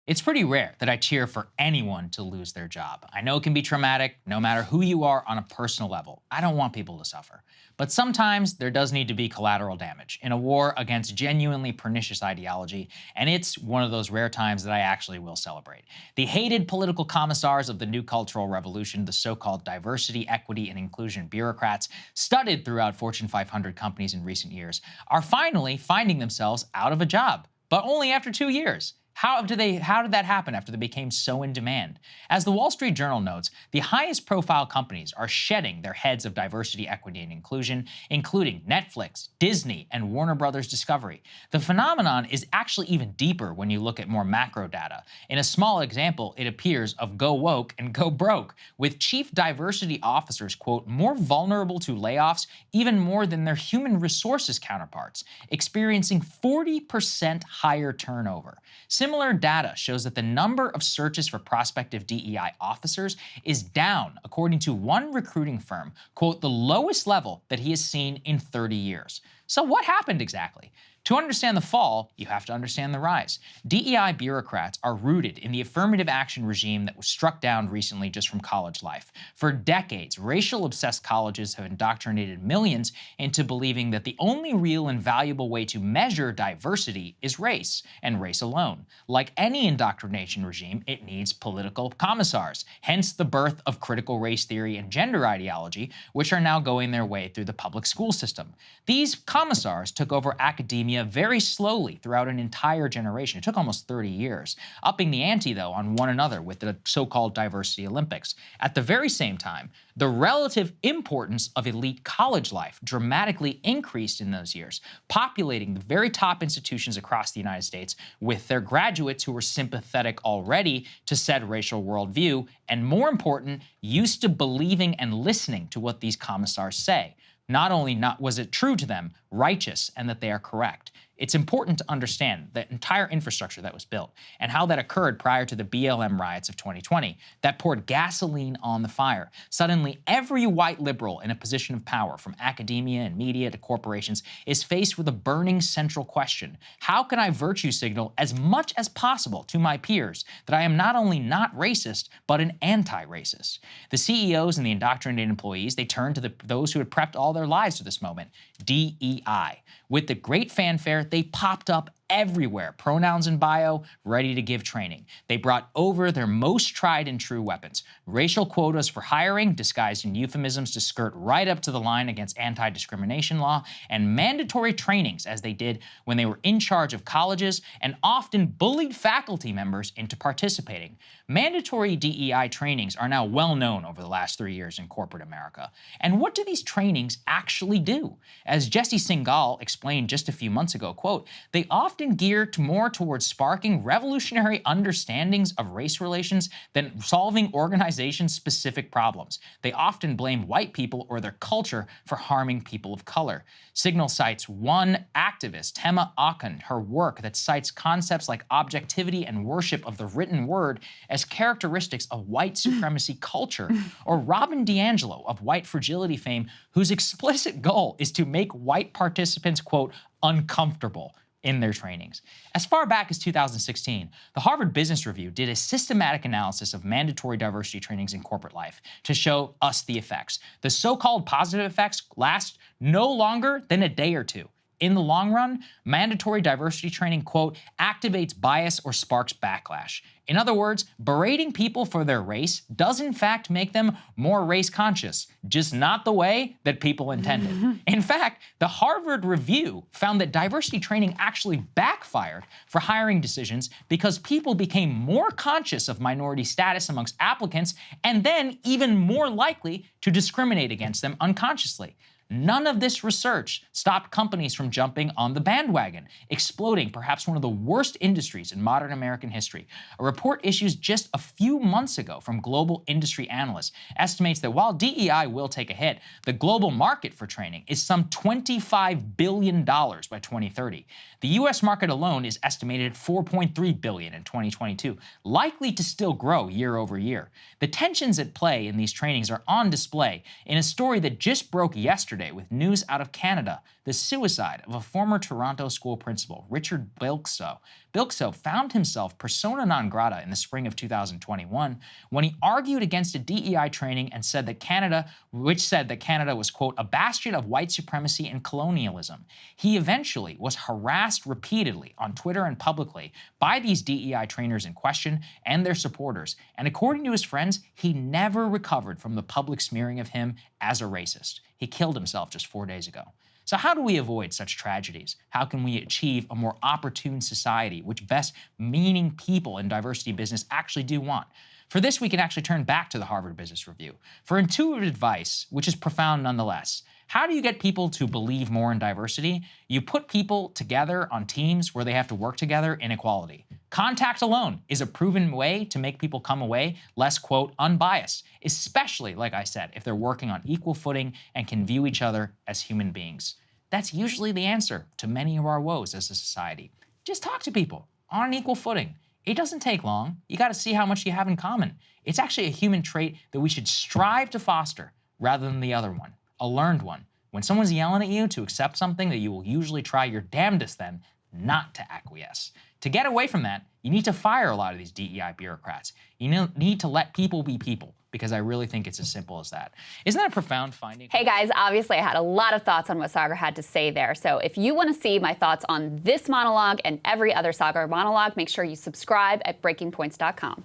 It's pretty rare that I cheer for anyone to lose their job. I know it can be traumatic, no matter who you are on a personal level. I don't want people to suffer. But sometimes there does need to be collateral damage in a war against genuinely pernicious ideology, and it's one of those rare times that I actually will celebrate. The hated political commissars of the new cultural revolution, the so-called diversity, equity, and inclusion bureaucrats, studied throughout Fortune 500 companies in recent years, are finally finding themselves out of a job, but only after 2 years. How did that happen after they became so in demand? As the Wall Street Journal notes, the highest profile companies are shedding their heads of diversity, equity, and inclusion, including Netflix, Disney, and Warner Brothers Discovery. The phenomenon is actually even deeper when you look at more macro data. In a small example, it appears of go woke and go broke, with chief diversity officers, quote, more vulnerable to layoffs even more than their human resources counterparts, experiencing 40% higher turnover. Similar data shows that the number of searches for prospective DEI officers is down, according to one recruiting firm, quote, the lowest level that he has seen in 30 years. So what happened exactly? To understand the fall, you have to understand the rise. DEI bureaucrats are rooted in the affirmative action regime that was struck down recently just from college life. For decades, racial-obsessed colleges have indoctrinated millions into believing that the only real and valuable way to measure diversity is race, and race alone. Like any indoctrination regime, it needs political commissars, hence the birth of critical race theory and gender ideology, which are now going their way through the public school system. These commissars took over academia very slowly throughout an entire generation. It took almost 30 years, upping the ante, though, on one another with the so-called diversity Olympics. At the very same time, the relative importance of elite college life dramatically increased in those years, populating the very top institutions across the United States with their graduates who were sympathetic already to said racial worldview, and more important, used to believing and listening to what these commissars say. Not only was it true to them, righteous, and that they are correct. It's important to understand the entire infrastructure that was built and how that occurred prior to the BLM riots of 2020 that poured gasoline on the fire. Suddenly, every white liberal in a position of power, from academia and media to corporations, is faced with a burning central question. How can I virtue signal as much as possible to my peers that I am not only not racist, but an anti-racist? The CEOs and the indoctrinated employees, they turned to those who had prepped all their lives for this moment, DEI. With the great fanfare, they popped up everywhere, pronouns in bio, ready to give training. They brought over their most tried and true weapons, racial quotas for hiring, disguised in euphemisms to skirt right up to the line against anti-discrimination law, and mandatory trainings as they did when they were in charge of colleges and often bullied faculty members into participating. Mandatory DEI trainings are now well known over the last 3 years in corporate America. And what do these trainings actually do? As Jesse Singal explained just a few months ago, quote, they often gear more towards sparking revolutionary understandings of race relations than solving organization-specific problems. They often blame white people or their culture for harming people of color. Signal cites one activist, Tema Akon, her work that cites concepts like objectivity and worship of the written word as characteristics of white supremacy culture, or Robin DiAngelo of white fragility fame, whose explicit goal is to make white participants, quote, uncomfortable in their trainings. As far back as 2016, the Harvard Business Review did a systematic analysis of mandatory diversity trainings in corporate life to show us the effects. The so-called positive effects last no longer than a day or two. In the long run, mandatory diversity training, quote, activates bias or sparks backlash. In other words, berating people for their race does in fact make them more race conscious, just not the way that people intended. In fact, the Harvard Review found that diversity training actually backfired for hiring decisions because people became more conscious of minority status amongst applicants and then even more likely to discriminate against them unconsciously. None of this research stopped companies from jumping on the bandwagon, exploding perhaps one of the worst industries in modern American history. A report issued just a few months ago from global industry analysts estimates that while DEI will take a hit, the global market for training is some $25 billion by 2030. The US market alone is estimated at $4.3 billion in 2022, likely to still grow year over year. The tensions at play in these trainings are on display in a story that just broke yesterday with news out of Canada, the suicide of a former Toronto school principal, Richard Bilkso, Bilkso found himself persona non grata in the spring of 2021 when he argued against a DEI training and said that Canada was, quote, a bastion of white supremacy and colonialism. He eventually was harassed repeatedly on Twitter and publicly by these DEI trainers in question and their supporters, and according to his friends, he never recovered from the public smearing of him as a racist. He killed himself just 4 days ago. So how do we avoid such tragedies? How can we achieve a more opportune society, which best meaning people in diversity business actually do want? For this, we can actually turn back to the Harvard Business Review for intuitive advice, which is profound nonetheless. How do you get people to believe more in diversity? You put people together on teams where they have to work together in equality. Contact alone is a proven way to make people come away less, quote, unbiased, especially, like I said, if they're working on equal footing and can view each other as human beings. That's usually the answer to many of our woes as a society. Just talk to people on an equal footing. It doesn't take long. You got to see how much you have in common. It's actually a human trait that we should strive to foster rather than the other one, a learned one. When someone's yelling at you to accept something that you will usually try your damnedest then not to acquiesce. To get away from that, you need to fire a lot of these DEI bureaucrats. You need to let people be people, because I really think it's as simple as that. Isn't that a profound finding? Hey guys, obviously I had a lot of thoughts on what Saagar had to say there. So if you want to see my thoughts on this monologue and every other Saagar monologue, make sure you subscribe at breakingpoints.com.